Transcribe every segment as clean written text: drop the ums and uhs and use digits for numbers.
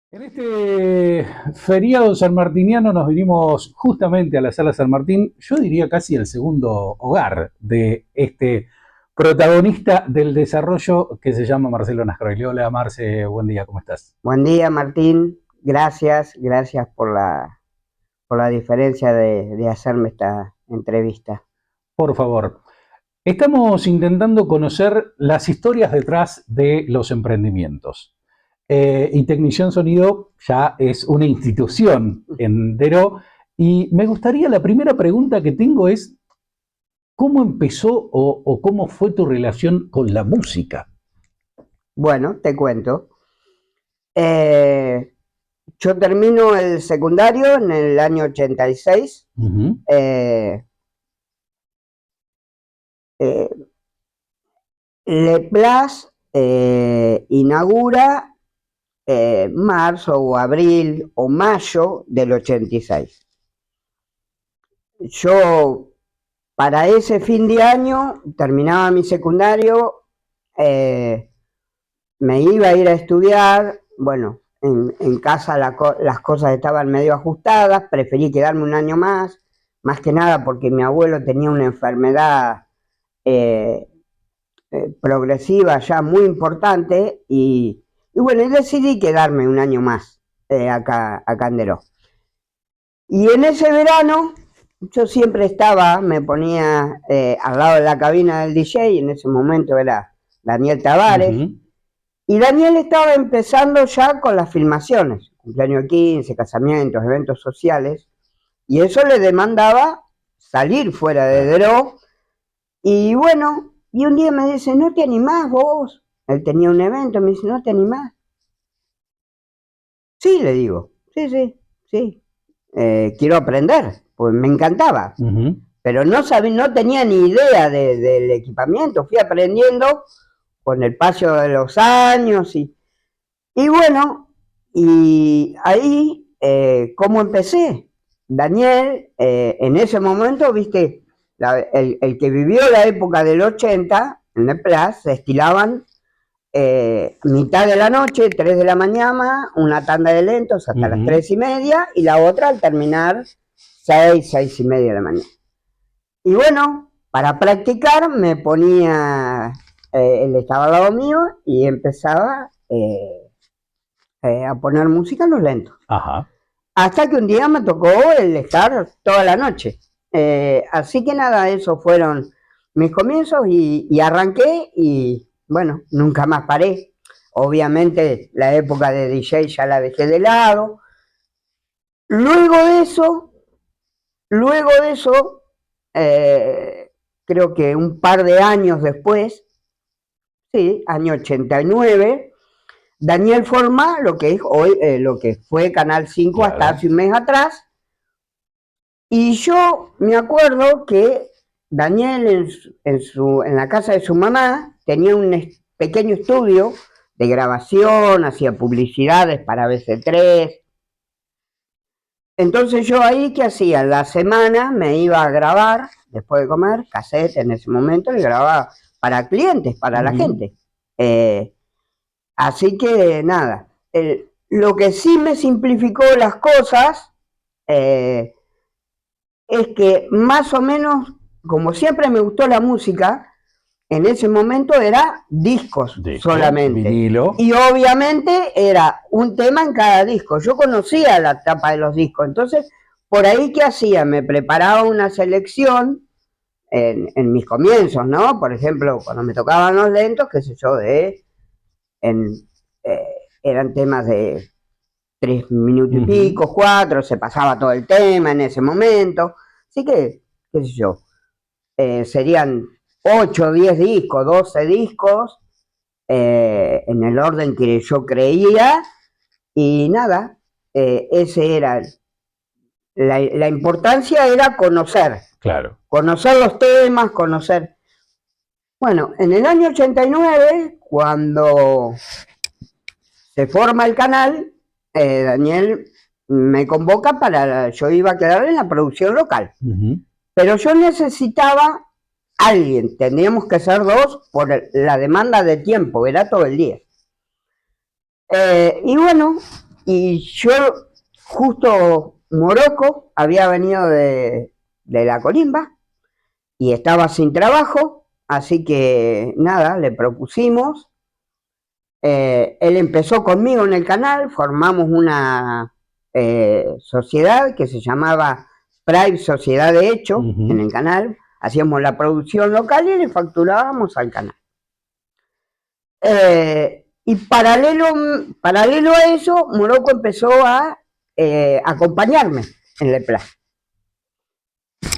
En este feriado sanmartiniano nos vinimos justamente a la Sala San Martín, yo diría casi el segundo hogar de este protagonista del desarrollo que se llama Marcelo Nascroy. Hola Marce, buen día, ¿cómo estás? Buen día, Martín. Gracias por la diferencia de hacerme esta entrevista. Por favor, estamos intentando conocer las historias detrás de los emprendimientos. Y Tecnición Sonido ya es una institución en Deró. Y me gustaría, la primera pregunta que tengo es, ¿cómo empezó o cómo fue tu relación con la música? Bueno, te cuento. Eh, yo termino el secundario en el año 86. Ujú. Eh, eh, Le Place inaugura marzo o abril o mayo del 86. Yo, para ese fin de año, terminaba mi secundario, eh, me iba a ir a estudiar. Bueno, en casa las cosas estaban medio ajustadas, preferí quedarme un año más que nada porque mi abuelo tenía una enfermedad eh, progresiva ya muy importante y bueno, y decidí quedarme un año más acá en Deró. Y en ese verano yo siempre me ponía al lado de la cabina del DJ, en ese momento era Daniel Tavares, Ujú. y Daniel estaba empezando ya con las filmaciones, cumpleaños 15, casamientos, eventos sociales, y eso le demandaba salir fuera de Claro. Deró. Y bueno, y un día me dice, ¿no te animás vos? Él tenía un evento, me dice, ¿no te animás? Sí, le digo, sí, quiero aprender, pues me encantaba, Ujú. pero no tenía ni idea del equipamiento, fui aprendiendo con el paso de los años y bueno, y ahí, ¿cómo empecé? Daniel, en ese momento, viste, el que vivió la época del 80, en el Plus, se estilaban mitad de la noche, 3 de la mañana, una tanda de lentos hasta las Ujú. 3:30 y la otra al terminar 6:30 de la mañana. Y bueno, para practicar me ponía, él estaba al lado mío y empezaba a poner música en los lentos. Ajá. Hasta que un día me tocó el estar toda la noche. Así que nada, esos fueron mis comienzos y arranqué y bueno, nunca más paré. Obviamente la época de DJ ya la dejé de lado. Luego de eso, luego de eso, eh, creo que un par de años después, sí, año 89, Daniel forma lo que es hoy, lo que fue Canal 5 hasta Claro. hace un mes atrás. Y yo me acuerdo que Daniel en la casa de su mamá tenía un pequeño estudio de grabación, hacía publicidades para BC3. Entonces yo ahí, ¿qué hacía? La semana me iba a grabar, después de comer, cassette en ese momento, y grababa para clientes, para la Ujú. gente. Eh, Así que nada, lo que sí me simplificó las cosas eh, es que más o menos, como siempre me gustó la música, en ese momento era discos Disco, solamente. vinilo. Y obviamente era un tema en cada disco. Yo conocía la tapa de los discos, entonces por ahí ¿qué hacía? Me preparaba una selección en mis comienzos, ¿no? Por ejemplo, cuando me tocaban los lentos, qué sé yo, en, eh, eran temas de 3 minutos y Ujú. pico, 4, se pasaba todo el tema en ese momento. Así que, qué sé yo, serían 8, 10 discos, 12 discos, en el orden que yo creía, y nada, ese era, la importancia era Claro. conocer los temas, conocer. Bueno, en el año 89, cuando se forma el canal, Daniel me convoca yo iba a quedar en la producción local, Ujú. pero yo necesitaba alguien, tendríamos que ser dos por la demanda de tiempo, era todo el día. Y bueno, y yo, justo Morocco había venido de la Colimba y estaba sin trabajo, así que nada, le propusimos. Él empezó conmigo en el canal, formamos una sociedad que se llamaba Pride Sociedad de Hecho en el canal, hacíamos la producción local y le facturábamos al canal. Y paralelo a eso, Morocco empezó a acompañarme en Le Plan.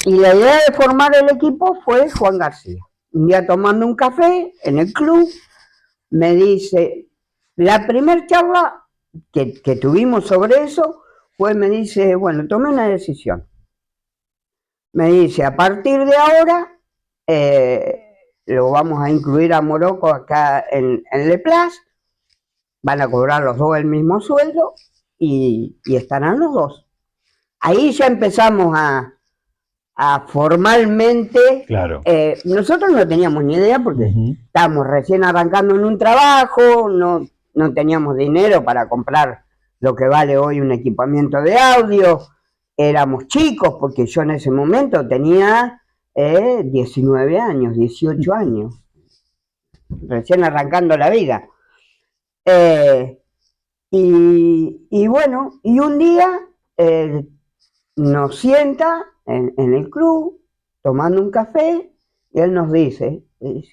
Y la idea de formar el equipo fue Juan García. Un día tomando un café en el club, me dice, la primera charla que tuvimos sobre eso fue, me dice, bueno, tomé una decisión. Me dice, a partir de ahora, lo vamos a incluir a Morocco acá en Le Plan, van a cobrar los dos el mismo sueldo y estarán los dos. Ahí ya empezamos a formalmente, claro. Nosotros no teníamos ni idea porque estábamos recién arrancando en un trabajo, no teníamos dinero para comprar lo que vale hoy un equipamiento de audio, éramos chicos porque yo en ese momento tenía 19 años, 18 años, recién arrancando la vida. Y bueno, y un día nos sienta en el club, tomando un café, y él nos dice,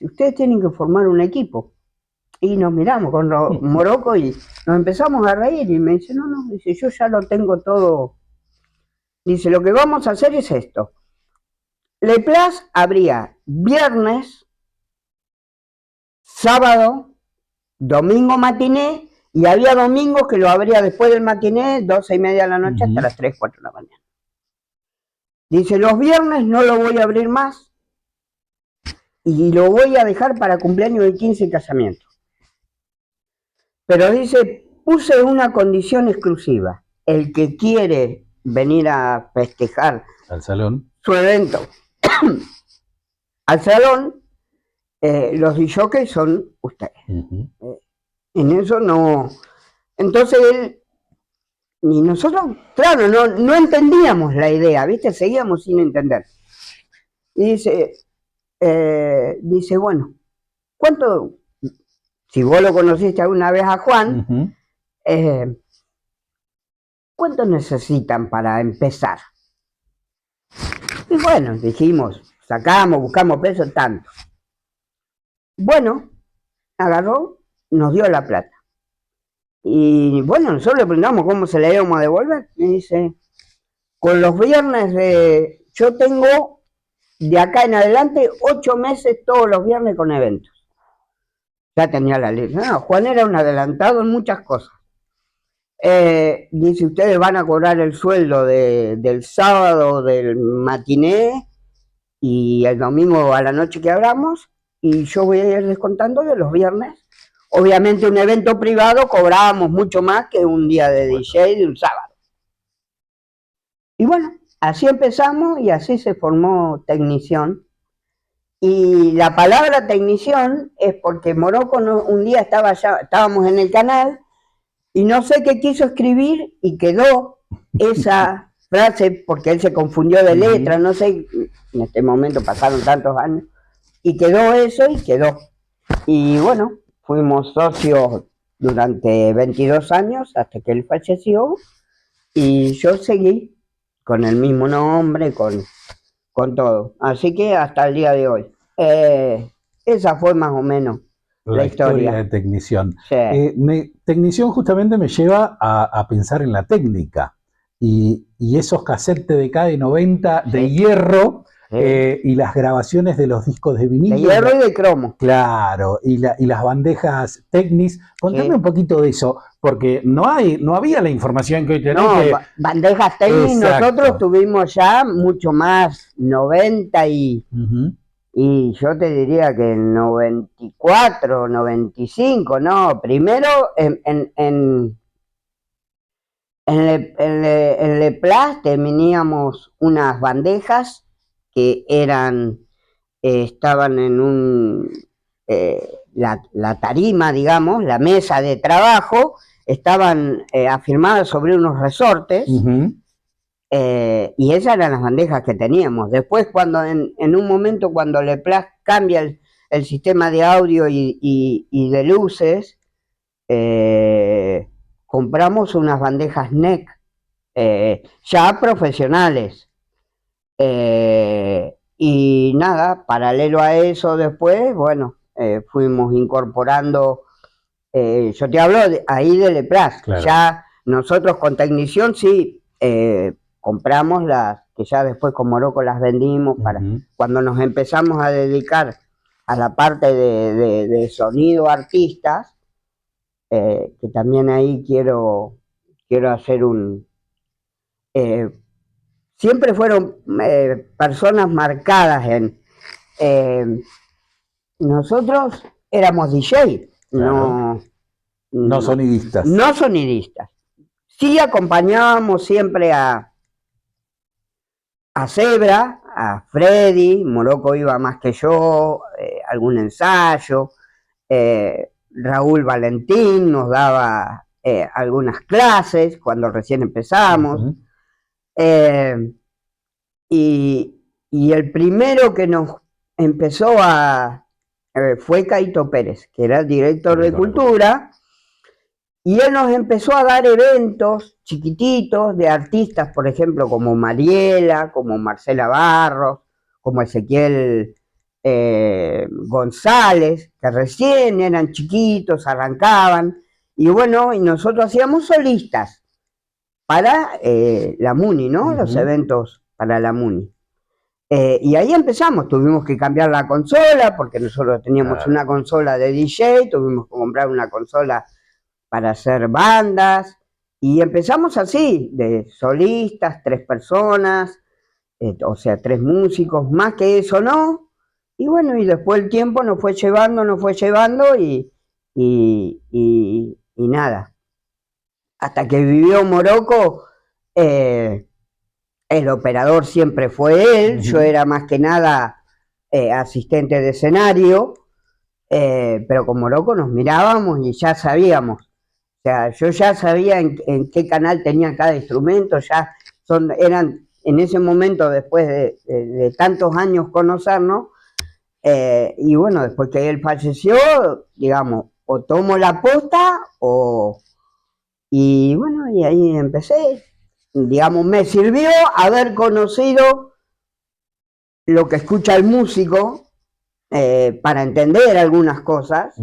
ustedes tienen que formar un equipo. Y nos miramos con Morocco y nos empezamos a reír, y me dice, no, dice, yo ya lo tengo todo. Dice, lo que vamos a hacer es esto. Le Plan habría viernes, sábado, domingo matiné, y había domingos que lo habría después del matiné, 12:30 de la noche hasta las 3, 4 de la mañana. Dice, los viernes no lo voy a abrir más y lo voy a dejar para cumpleaños de 15 y casamiento. Pero dice, puse una condición exclusiva. El que quiere venir a festejar al salón, su evento al salón, los DJs son ustedes. En eso no. Entonces él, y nosotros, claro, no entendíamos la idea, ¿viste? Seguíamos sin entender. Y dice, bueno, ¿cuánto? Si vos lo conociste alguna vez a Juan, ¿cuánto necesitan para empezar? Y bueno, dijimos, sacamos, buscamos pesos, tanto. Bueno, agarró, nos dio la plata. Y bueno, nosotros le preguntamos cómo se le íbamos a devolver. Me dice, con los viernes yo tengo de acá en adelante 8 meses todos los viernes con eventos. Ya tenía la ley. No, Juan era un adelantado en muchas cosas. Dice, ustedes van a cobrar el sueldo del sábado, del matiné y el domingo a la noche que abramos, y yo voy a ir descontando de los viernes. Obviamente un evento privado cobrábamos mucho más que un día de DJ de un sábado. Y bueno, así empezamos y así se formó Tecnición. Y la palabra Tecnición es porque Morocco un día estábamos en el canal y no sé qué quiso escribir y quedó esa frase porque él se confundió de letra, no sé, en este momento pasaron tantos años, y quedó eso y quedó. Y bueno, fuimos socios durante 22 años hasta que él falleció y yo seguí con el mismo nombre, con todo. Así que hasta el día de hoy. Esa fue más o menos la historia de Tecnición. Sí. Tecnición justamente me lleva a pensar en la técnica y esos cassettes TDK de 90 Sí. de hierro. Sí. Y las grabaciones de los discos de vinilo. De hierro y de cromo. Claro, y las bandejas Technics. Contame un poquito de eso, porque no había la información que hoy tenés. No, bandejas Technics nosotros tuvimos ya mucho más, 90 y yo te diría que 94, 95, no, primero en Le Plan teníamos unas bandejas que estaban en la tarima, digamos, la mesa de trabajo, estaban afirmadas sobre unos resortes. Y esas eran las bandejas que teníamos. Después, cuando en un momento, cuando Leplas cambia el sistema de audio y de luces, compramos unas bandejas NEC, ya profesionales. Y nada, paralelo a eso después, bueno, fuimos incorporando, yo te hablo ahí de Leplas, claro. Ya nosotros con Technición sí, compramos las que ya después con Morocco las vendimos para cuando nos empezamos a dedicar a la parte de sonido artistas, que también ahí quiero hacer un... siempre fueron personas marcadas en... nosotros éramos DJ, claro. No sonidistas. No sonidistas. Sí acompañábamos siempre a Zebra, a Freddy, Morocco iba más que yo, algún ensayo, Raúl Valentín nos daba algunas clases cuando recién empezamos, y el primero que nos empezó fue Caito Pérez, que era el director de Cultura, y él nos empezó a dar eventos chiquititos de artistas, por ejemplo, como Mariela, como Marcela Barros, como Ezequiel González, que recién eran chiquitos, arrancaban, y bueno, y nosotros hacíamos solistas para la MUNI, ¿no? Los eventos para la MUNI. Y ahí empezamos, tuvimos que cambiar la consola, porque nosotros teníamos una consola de DJ, tuvimos que comprar una consola para hacer bandas, y empezamos así, de solistas, 3 personas, o sea, 3 músicos, más que eso no, y bueno, y después el tiempo nos fue llevando, y nada. Hasta que vivió Morocco, el operador siempre fue él, yo era más que nada asistente de escenario, pero con Morocco nos mirábamos y ya sabíamos. O sea, yo ya sabía en qué canal tenía cada instrumento, ya eran en ese momento, después de tantos años conocernos, y bueno, después que él falleció, digamos, o tomo la posta, y bueno, y ahí empecé. Digamos, me sirvió haber conocido lo que escucha el músico para entender algunas cosas.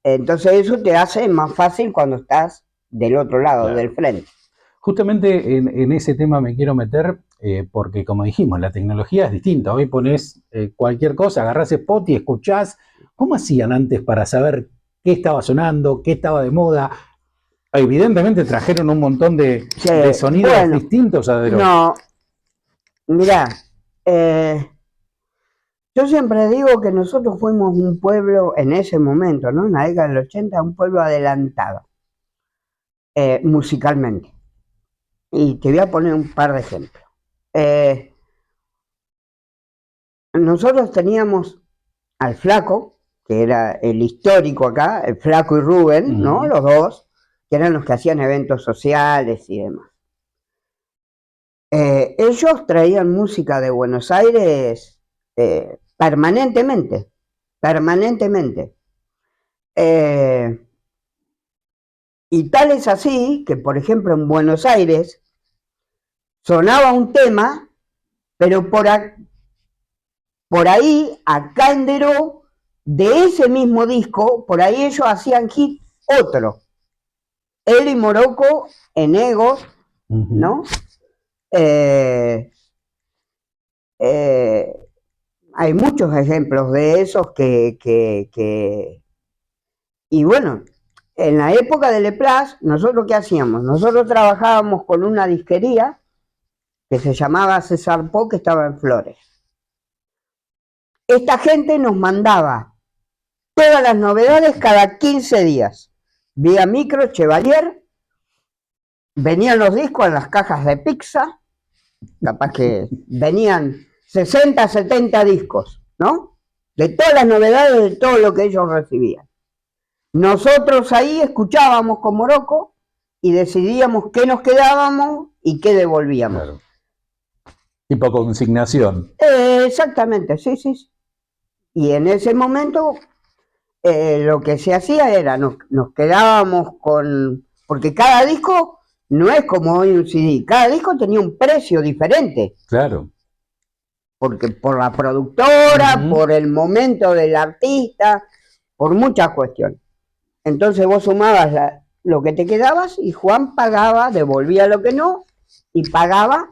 Entonces eso te hace más fácil cuando estás del otro lado, claro, del frente. Justamente en ese tema me quiero meter, porque como dijimos, la tecnología es distinta. Hoy pones cualquier cosa, agarrás Spot y escuchás. ¿Cómo hacían antes para saber qué estaba sonando, qué estaba de moda? Evidentemente trajeron un montón de sonidos distintos a No, mirá, yo siempre digo que nosotros fuimos un pueblo en ese momento, ¿no? En la década del 80, un pueblo adelantado, musicalmente. Y te voy a poner un par de ejemplos. Nosotros teníamos al Flaco, que era el histórico acá, el Flaco y Rubén, ¿no? Los dos, que eran los que hacían eventos sociales y demás. Ellos traían música de Buenos Aires permanentemente. Y tal es así que, por ejemplo, en Buenos Aires sonaba un tema, pero por ahí, acá en Deró, de ese mismo disco, por ahí ellos hacían hit otro. Él y Morocco en Egos, ¿no? Hay muchos ejemplos de esos y bueno, en la época de Leplas, ¿nosotros qué hacíamos? Nosotros trabajábamos con una disquería que se llamaba César Po, que estaba en Flores. Esta gente nos mandaba todas las novedades cada 15 días. Vía micro, Chevalier, venían los discos en las cajas de pizza, capaz que venían 60, 70 discos, ¿no? De todas las novedades, de todo lo que ellos recibían. Nosotros ahí escuchábamos con Morocco y decidíamos qué nos quedábamos y qué devolvíamos. Claro. Tipo consignación. Exactamente, sí, sí, sí. Y en ese momento lo que se hacía era, nos quedábamos con... Porque cada disco no es como hoy un CD, cada disco tenía un precio diferente. Claro. Porque por la productora, por el momento del artista, por muchas cuestiones. Entonces vos sumabas lo que te quedabas y Juan pagaba, devolvía lo que no y pagaba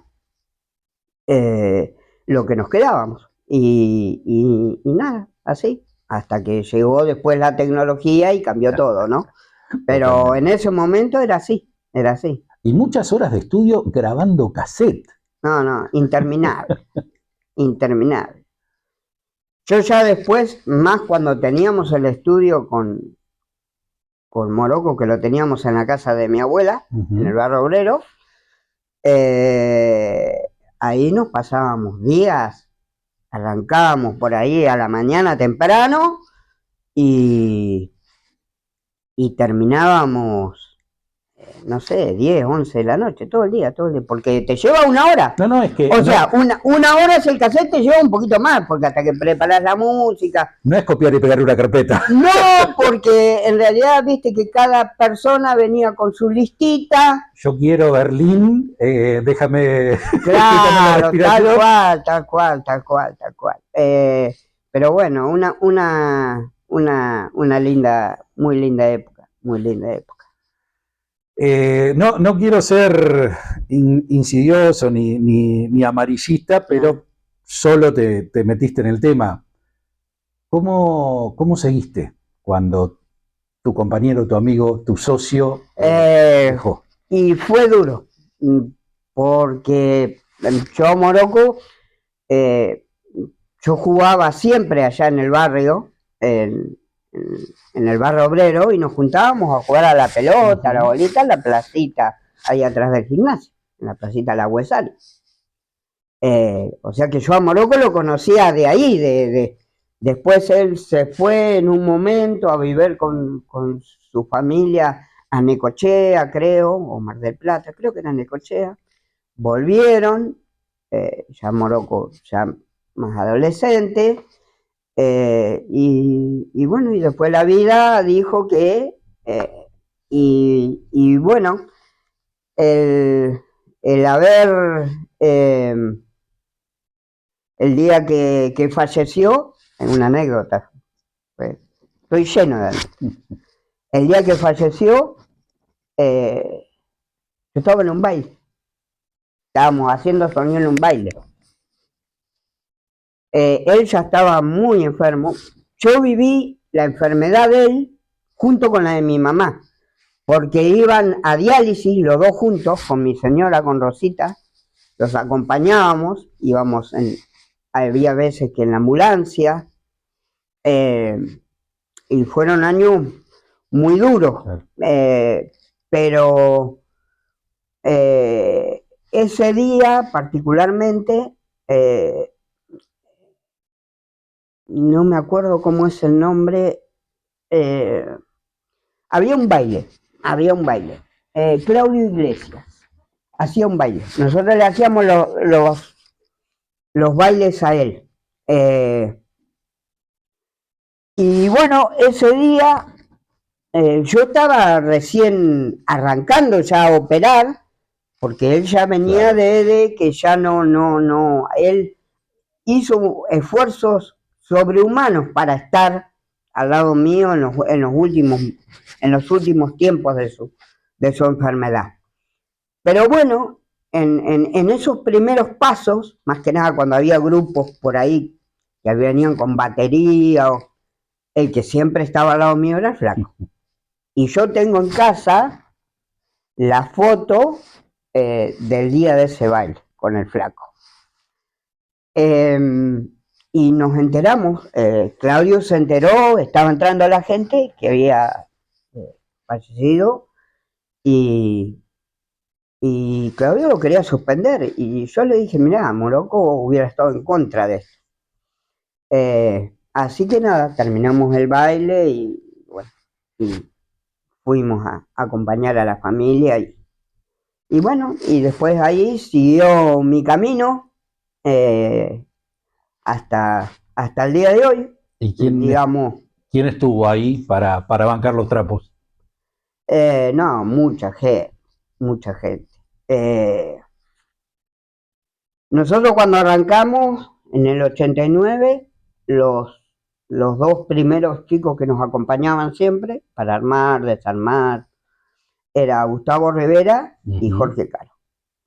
lo que nos quedábamos. Y nada, así. Hasta que llegó después la tecnología y cambió todo, ¿no? Pero totalmente. En ese momento era así, era así. Y muchas horas de estudio grabando cassette. No, interminable, interminable. Yo ya después, más cuando teníamos el estudio con Morocco, que lo teníamos en la casa de mi abuela, en el barrio obrero, ahí nos pasábamos días, arrancábamos por ahí a la mañana temprano y terminábamos, no sé, 10, 11 de la noche, todo el día, porque te lleva una hora. No, es que... O sea, una hora es el cassette, te lleva un poquito más, porque hasta que preparas la música... No es copiar y pegar una carpeta. No, porque en realidad, viste que cada persona venía con su listita. Yo quiero Berlín, déjame... Claro, tal cual. Pero bueno, una linda, muy linda época, muy linda época. No quiero ser insidioso ni amarillista, pero solo te metiste en el tema. ¿Cómo seguiste cuando tu compañero, tu amigo, tu socio dejó? Y fue duro, porque yo Morocco, yo jugaba siempre allá en el barrio, en el barrio obrero, y nos juntábamos a jugar a la pelota, a la bolita, en la placita, ahí atrás del gimnasio, en la placita La Huesal. O sea que yo a Morocco lo conocía de ahí, después él se fue en un momento a vivir con su familia a Necochea, creo, o Mar del Plata, creo que era Necochea. Volvieron, ya Morocco, ya más adolescente, y bueno, y después la vida dijo que, y bueno, el haber, el día que falleció, en una anécdota, pues, estoy lleno de anécdotas. El día que falleció, yo estaba en un baile, estábamos haciendo sonido en un baile. Él ya estaba muy enfermo. Yo viví la enfermedad de él junto con la de mi mamá, porque iban a diálisis los dos juntos, con mi señora, con Rosita, los acompañábamos, íbamos había veces que en la ambulancia, y fueron años muy duros, pero ese día particularmente, no me acuerdo cómo es el nombre, había un baile, Claudio Iglesias hacía un baile, nosotros le hacíamos los bailes a él, y bueno, ese día yo estaba recién arrancando ya a operar, porque él ya venía de que ya no, él hizo esfuerzos sobrehumanos para estar al lado mío en los últimos tiempos de su enfermedad. Pero bueno, en esos primeros pasos, más que nada cuando había grupos por ahí que venían con batería, el que siempre estaba al lado mío era el Flaco. Y yo tengo en casa la foto del día de ese baile con el Flaco. Y nos enteramos, Claudio se enteró, estaba entrando la gente que había fallecido y Claudio lo quería suspender y yo le dije, mirá, Morocco hubiera estado en contra de esto. Así que nada, terminamos el baile y bueno, y fuimos a acompañar a la familia y bueno, y después ahí siguió mi camino hasta el día de hoy, ¿Y digamos. quién estuvo ahí para bancar los trapos? No, mucha gente, mucha gente. Nosotros cuando arrancamos en el 89, los dos primeros chicos que nos acompañaban siempre para armar, desarmar, era Gustavo Rivera y Jorge Caro.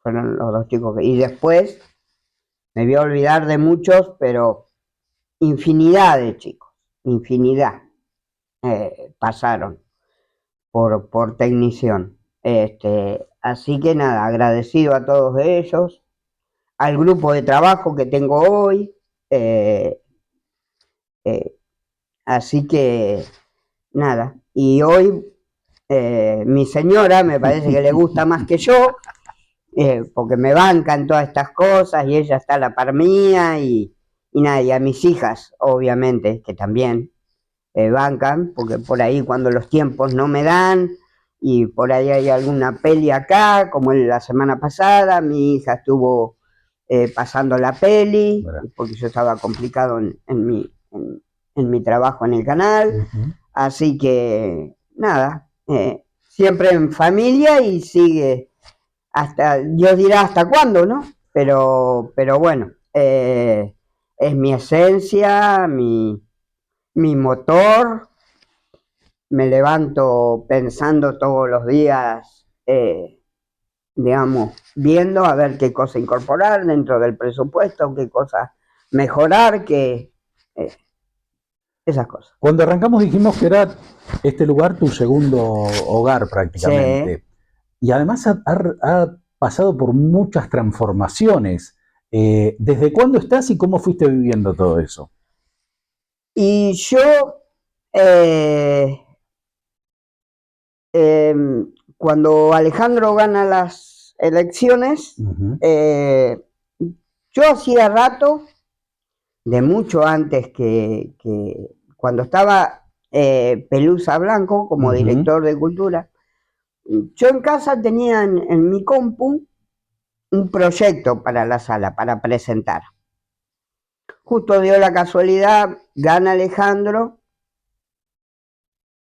Fueron los dos chicos y después me voy a olvidar de muchos, pero infinidad de chicos, infinidad pasaron por Tecnición. Así que nada, agradecido a todos ellos, al grupo de trabajo que tengo hoy, así que nada, y hoy mi señora me parece que le gusta más que yo, porque me bancan todas estas cosas y ella está a la par mía y nada, y a mis hijas, obviamente, que también bancan, porque por ahí cuando los tiempos no me dan y por ahí hay alguna peli acá, como la semana pasada, mi hija estuvo pasando la peli, porque yo estaba complicado en mi trabajo en el canal, así que nada, siempre en familia y sigue hasta, Dios dirá hasta cuándo, ¿no? Pero bueno, es mi esencia, mi motor, me levanto pensando todos los días, digamos, viendo a ver qué cosa incorporar dentro del presupuesto, qué cosa mejorar, esas cosas. Cuando arrancamos dijimos que era este lugar tu segundo hogar prácticamente. Sí. Y además ha pasado por muchas transformaciones. ¿Desde cuándo estás y cómo fuiste viviendo todo eso? Y yo, cuando Alejandro gana las elecciones, yo hacía rato, de mucho antes que cuando estaba Pelusa Blanco como director de cultura, yo en casa tenía en mi compu un proyecto para la sala, para presentar. Justo dio la casualidad, gana Alejandro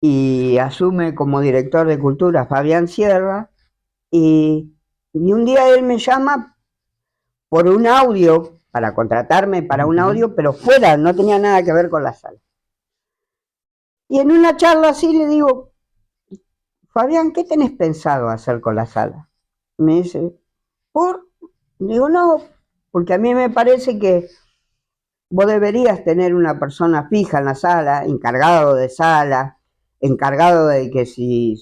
y asume como director de cultura Fabián Sierra y un día él me llama por un audio, para contratarme para un audio, pero fuera, no tenía nada que ver con la sala. Y en una charla así le digo, Fabián, ¿qué tenés pensado hacer con la sala? Me dice, ¿por? Digo, no, porque a mí me parece que vos deberías tener una persona fija en la sala, encargado de sala, encargado de que si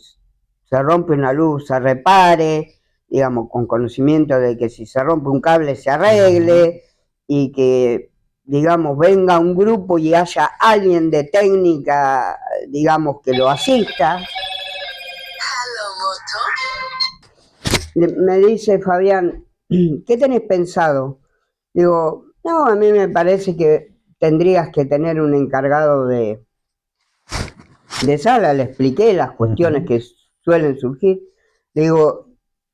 se rompe una luz se repare, digamos, con conocimiento de que si se rompe un cable se arregle y que, digamos, venga un grupo y haya alguien de técnica, digamos, que lo asista. Me dice Fabián, ¿qué tenés pensado? Digo, no, a mí me parece que tendrías que tener un encargado de sala. Le expliqué las cuestiones que suelen surgir. Digo,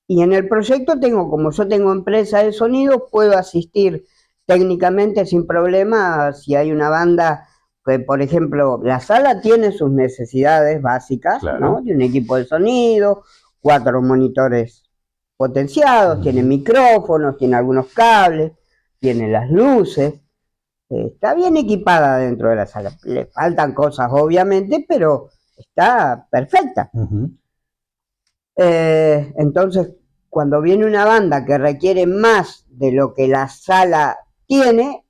y en el proyecto tengo, como yo tengo empresa de sonido, puedo asistir técnicamente sin problema si hay una banda que, por ejemplo, la sala tiene sus necesidades básicas, claro, ¿no? De un equipo de sonido, 4 monitores potenciados, tiene micrófonos, tiene algunos cables, tiene las luces, está bien equipada dentro de la sala. Le faltan cosas, obviamente, pero está perfecta. Entonces, cuando viene una banda que requiere más de lo que la sala tiene,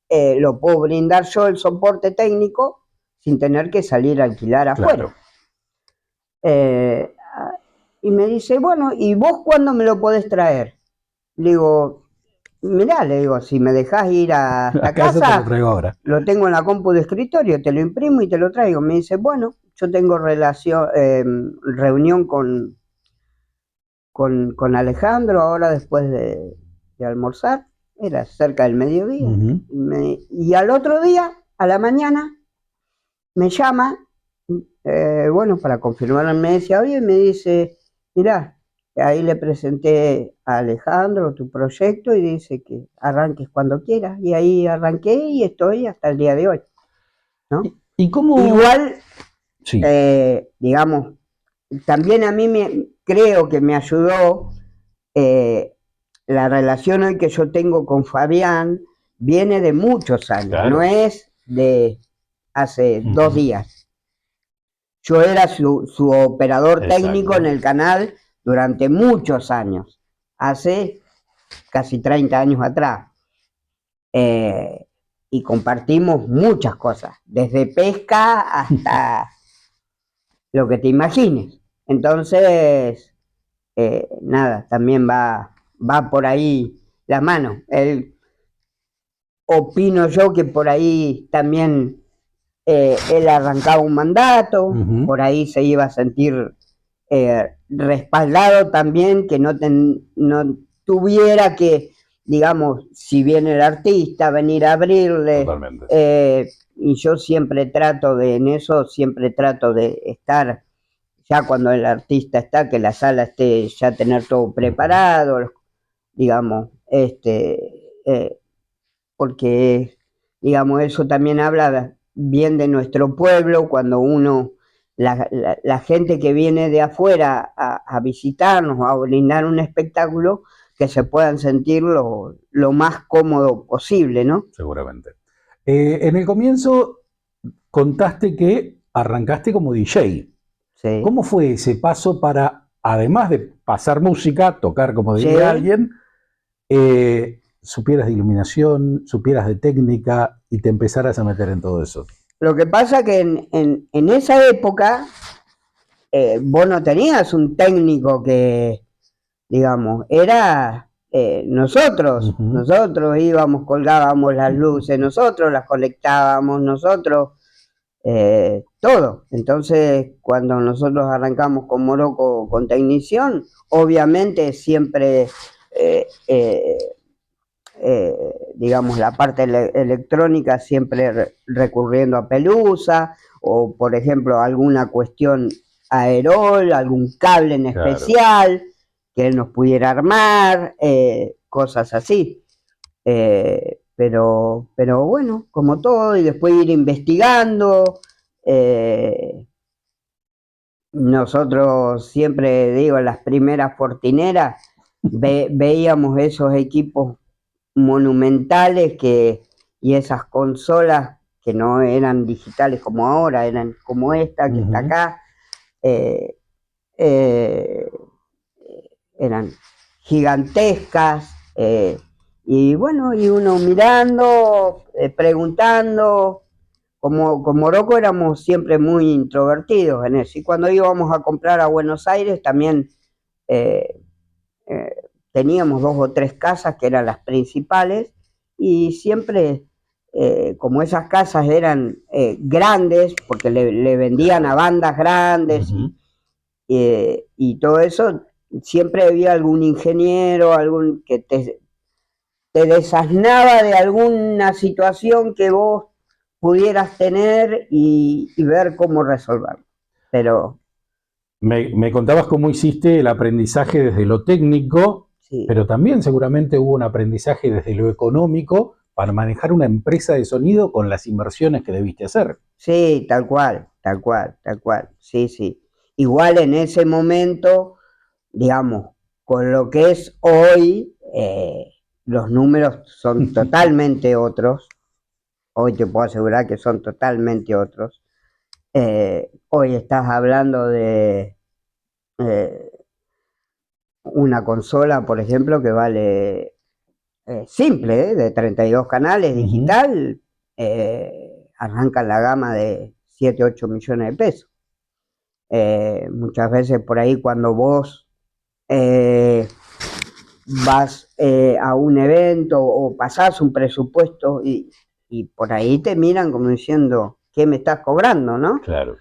lo puedo brindar yo el soporte técnico sin tener que salir a alquilar afuera. Claro. Y me dice, bueno, ¿y vos cuándo me lo podés traer? Le digo, mirá, le digo, si me dejás ir a casa, lo tengo en la compu de escritorio, te lo imprimo y te lo traigo. Me dice, bueno, yo tengo reunión con Alejandro ahora después de almorzar, era cerca del mediodía. Y al otro día, a la mañana, me llama Bueno, para confirmar me decía, oye, me dice, mirá, ahí le presenté a Alejandro tu proyecto y dice que arranques cuando quieras. Y ahí arranqué y estoy hasta el día de hoy, ¿no? ¿Y cómo? Igual, Sí, digamos, también a mí creo que me ayudó la relación hoy que yo tengo con Fabián, viene de muchos años, no claro. es de hace 2 días. Yo era su operador técnico Exacto. en el canal durante muchos años, hace casi 30 años atrás. Y compartimos muchas cosas, desde pesca hasta lo que te imagines. Entonces, nada, también va por ahí la mano. Opino yo que por ahí también él arrancaba un mandato, por ahí se iba a sentir respaldado también, que no tuviera que, digamos, si viene el artista, venir a abrirle. Y yo siempre en eso siempre trato de estar, ya cuando el artista está, que la sala esté, ya tener todo preparado, digamos, porque, digamos, eso también habla bien de nuestro pueblo, cuando la gente que viene de afuera a visitarnos, a brindar un espectáculo, que se puedan sentir lo más cómodo posible, ¿no? Seguramente. En el comienzo contaste que arrancaste como DJ. Sí. ¿Cómo fue ese paso para, además de pasar música, tocar como Sí. diría alguien, supieras de iluminación, supieras de técnica y te empezaras a meter en todo eso? Lo que pasa que en esa época vos no tenías un técnico que, digamos, era nosotros. Nosotros íbamos, colgábamos las luces, nosotros las conectábamos, nosotros, todo. Entonces, cuando nosotros arrancamos con Morocco con Tecnición, obviamente siempre, digamos, la parte electrónica siempre recurriendo a Pelusa, o por ejemplo alguna cuestión aerol, algún cable en especial, claro, que él nos pudiera armar, cosas así. Pero bueno, como todo, y después ir investigando. Nosotros siempre, digo, las primeras fortineras, veíamos esos equipos monumentales y esas consolas que no eran digitales como ahora, eran como esta que está acá, eh, eran gigantescas, y bueno, y uno mirando, preguntando. Con Morocco éramos siempre muy introvertidos en eso, y cuando íbamos a comprar a Buenos Aires también eh, teníamos 2 o 3 casas que eran las principales, y siempre, como esas casas eran grandes, porque le vendían a bandas grandes y todo eso, siempre había algún ingeniero, algún que te desasnaba de alguna situación que vos pudieras tener y ver cómo resolverlo. Pero me contabas cómo hiciste el aprendizaje desde lo técnico, sí, pero también seguramente hubo un aprendizaje desde lo económico para manejar una empresa de sonido con las inversiones que debiste hacer. Sí, tal cual, sí, sí. Igual en ese momento, digamos, con lo que es hoy, los números son totalmente otros. Hoy te puedo asegurar que son totalmente otros. Hoy estás hablando de una consola, por ejemplo, que vale simple, de 32 canales, digital, arranca la gama de 7, 8 millones de pesos. Muchas veces por ahí cuando vos vas a un evento o pasás un presupuesto y por ahí te miran como diciendo, ¿qué me estás cobrando, no? Claro.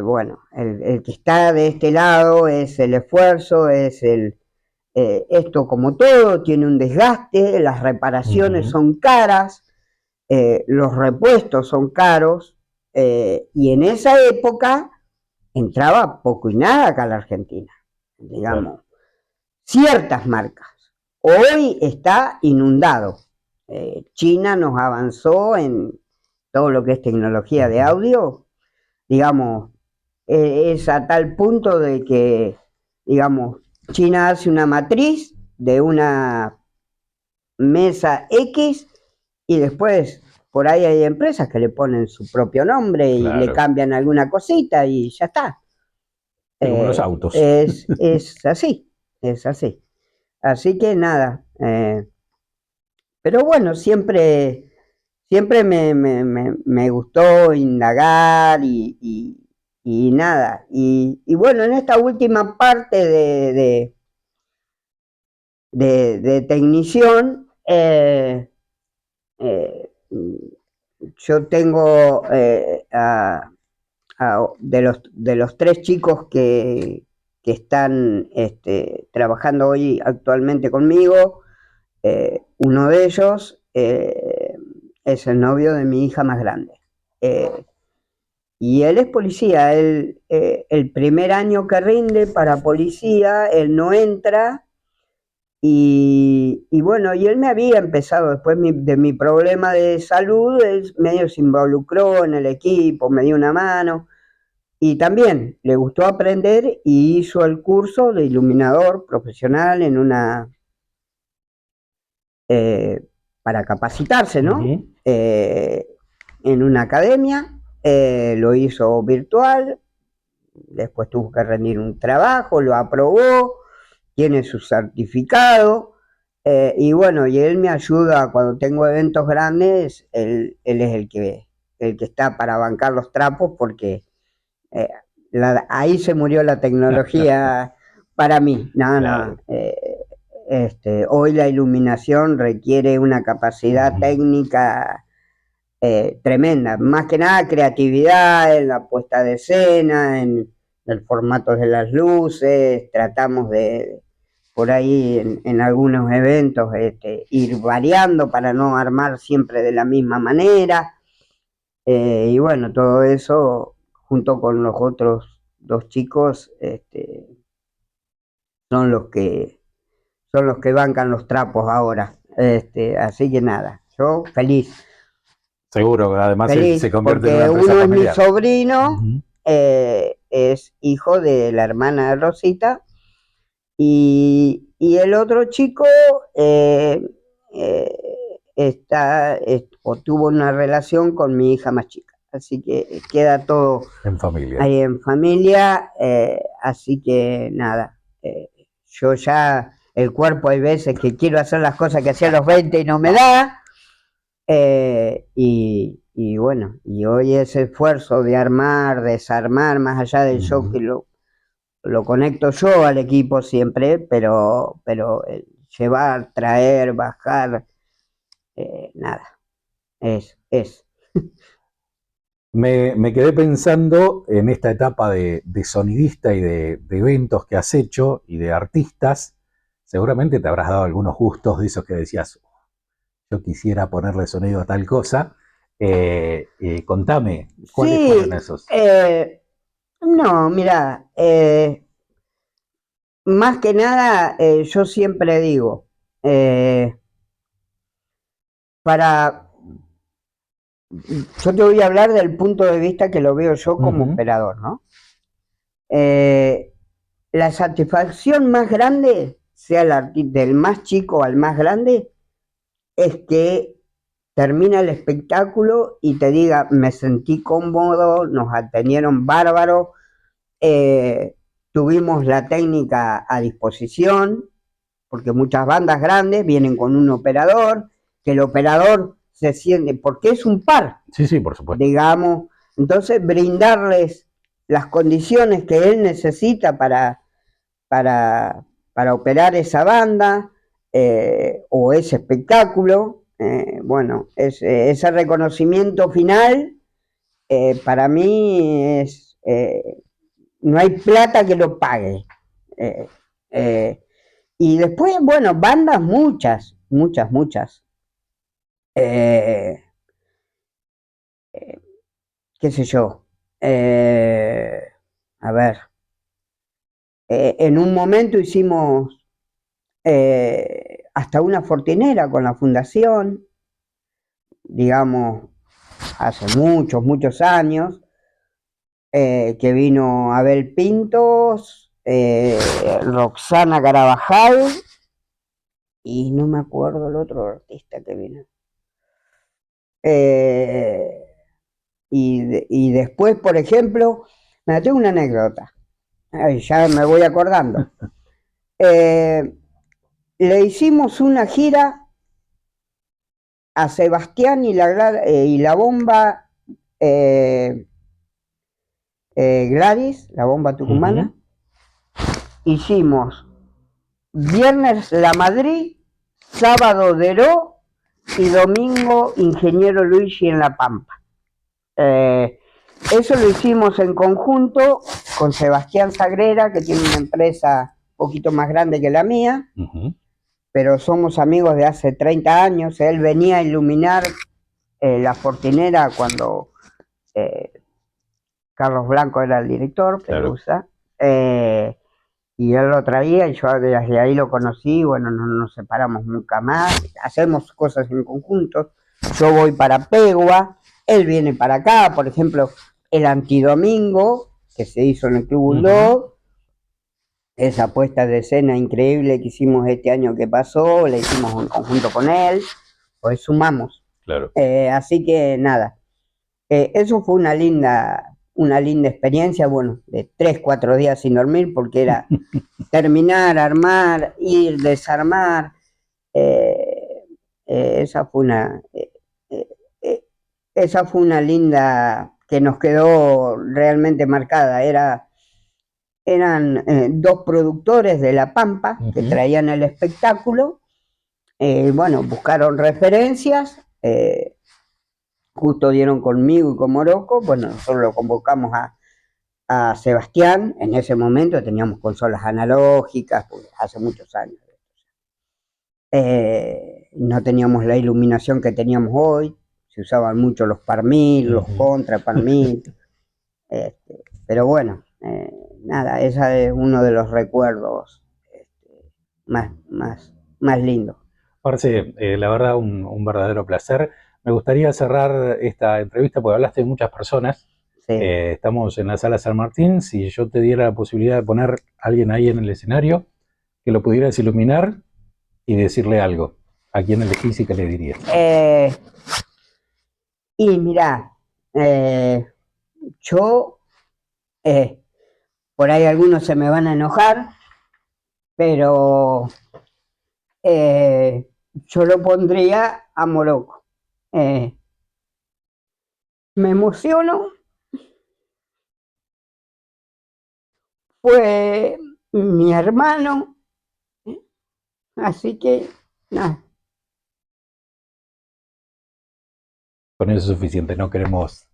Bueno, el que está de este lado es el esfuerzo, es esto, como todo, tiene un desgaste, las reparaciones son caras, los repuestos son caros, y en esa época entraba poco y nada acá a la Argentina, digamos, ciertas marcas. Hoy está inundado. China nos avanzó en todo lo que es tecnología de audio, digamos, es a tal punto de que, digamos, China hace una matriz de una mesa X y después por ahí hay empresas que le ponen su propio nombre y le cambian alguna cosita y ya está. Como los autos. Es así, es así. Así que nada, pero bueno, siempre me gustó indagar y nada. Y bueno, en esta última parte de tecnición, yo tengo de los 3 chicos que están trabajando hoy actualmente conmigo, uno de ellos es el novio de mi hija más grande. Y él es policía. El primer año que rinde para policía, él no entra. Y bueno, y él me había empezado, después de mi problema de salud, él medio se involucró en el equipo, me dio una mano. Y también le gustó aprender y hizo el curso de iluminador profesional en una... para capacitarse, ¿no? En una academia, lo hizo virtual, después tuvo que rendir un trabajo, lo aprobó, tiene su certificado, y bueno, y él me ayuda cuando tengo eventos grandes, él es el que está para bancar los trapos, porque ahí se murió la tecnología para mí. No, claro. Hoy la iluminación requiere una capacidad técnica tremenda, más que nada creatividad en la puesta de escena, en el formato de las luces. Tratamos de, por ahí en algunos eventos, ir variando para no armar siempre de la misma manera, y bueno, todo eso junto con los otros 2 chicos son los que bancan los trapos ahora. Así que nada, yo feliz. Seguro, además feliz, se convierte en una porque empresa uno familiar. es mi sobrino, es hijo de la hermana de Rosita, y el otro chico tuvo una relación con mi hija más chica. Así que queda todo en familia. Ahí en familia, así que nada, yo ya, el cuerpo hay veces que quiero hacer las cosas que hacía a los 20 y no me da, y bueno, y hoy ese esfuerzo de armar, desarmar, más allá del yo que lo conecto yo al equipo siempre, pero llevar, traer, bajar, nada, es. Me quedé pensando en esta etapa de sonidista y de eventos que has hecho y de artistas. Seguramente te habrás dado algunos gustos de esos que decías, yo quisiera ponerle sonido a tal cosa. Contame, ¿cuáles fueron esos? No, mira, más que nada, yo siempre digo, yo te voy a hablar del punto de vista que lo veo yo como operador, ¿no? La satisfacción más grande, sea del más chico al más grande, es que termina el espectáculo y te diga, me sentí cómodo, nos atendieron bárbaro, tuvimos la técnica a disposición, porque muchas bandas grandes vienen con un operador, que el operador se siente, porque es un par. Sí, por supuesto. Digamos, entonces brindarles las condiciones que él necesita para operar esa banda, o ese espectáculo, bueno, ese reconocimiento final, para mí es, no hay plata que lo pague. Y después, bueno, bandas muchas, qué sé yo, a ver, en un momento hicimos hasta una fortinera con la fundación, digamos, hace muchos años, que vino Abel Pintos, Roxana Carabajal, y no me acuerdo el otro artista que vino. Y después, por ejemplo, me tengo una anécdota, ya me voy acordando. Le hicimos una gira a Sebastián y la bomba Gladys, la bomba tucumana. Hicimos viernes La Madrid, sábado Deró y domingo Ingeniero Luigi en La Pampa. Eso lo hicimos en conjunto con Sebastián Sagrera, que tiene una empresa un poquito más grande que la mía, pero somos amigos de hace 30 años. Él venía a iluminar la Fortinera cuando Carlos Blanco era el director, Pelusa, y él lo traía y yo desde ahí lo conocí. Bueno, no nos separamos nunca más, hacemos cosas en conjunto. Yo voy para Pegua, él viene para acá. Por ejemplo, el Antidomingo, que se hizo en el Club Bulldog, esa puesta de escena increíble que hicimos este año que pasó, la hicimos en conjunto con él, pues sumamos. Claro. Así que nada, eso fue una linda experiencia, bueno, de 3, 4 días sin dormir, porque era terminar, armar, ir, desarmar. Esa fue una linda, que nos quedó realmente marcada. Eran 2 productores de La Pampa que traían el espectáculo. Bueno, buscaron referencias, justo dieron conmigo y con Morocco. Bueno, nosotros lo convocamos a Sebastián. En ese momento teníamos consolas analógicas, pues, hace muchos años. No teníamos la iluminación que teníamos hoy, se usaban mucho los Parmil, los Contra Parmil, pero bueno, nada, ese es uno de los recuerdos más lindos. Marce, la verdad, un verdadero placer. Me gustaría cerrar esta entrevista porque hablaste de muchas personas. Sí. Estamos en la sala San Martín. Si yo te diera la posibilidad de poner a alguien ahí en el escenario, que lo pudieras iluminar y decirle algo, ¿a quién elegís y qué le dirías? Y mirá, yo, por ahí algunos se me van a enojar, pero yo lo pondría a Morocco. Me emociono. Fue mi hermano, así que nada. Con eso es suficiente, no queremos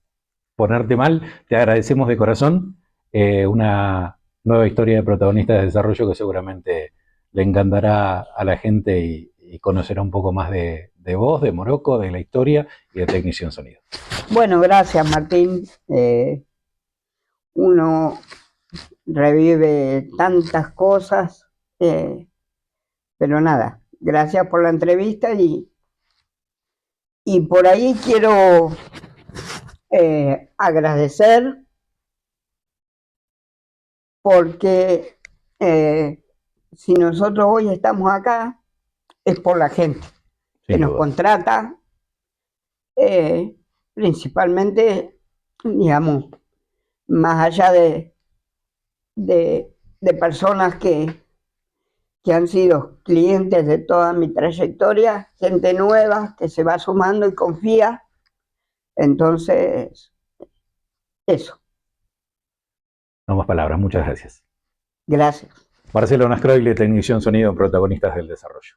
ponerte mal. Te agradecemos de corazón. Una nueva historia de protagonistas de desarrollo que seguramente le encantará a la gente y conocerá un poco más de vos, de Morocco, de la historia y de Technician Sonido. Bueno, gracias, Martín. Uno revive tantas cosas, pero nada, gracias por la entrevista y por ahí quiero agradecer, porque si nosotros hoy estamos acá es por la gente que nos contrata, principalmente, digamos, más allá de personas que han sido clientes de toda mi trayectoria, gente nueva que se va sumando y confía. Entonces, eso. No más palabras, muchas gracias. Gracias. Marcelo Nascroile, Technician Sonido, protagonistas del desarrollo.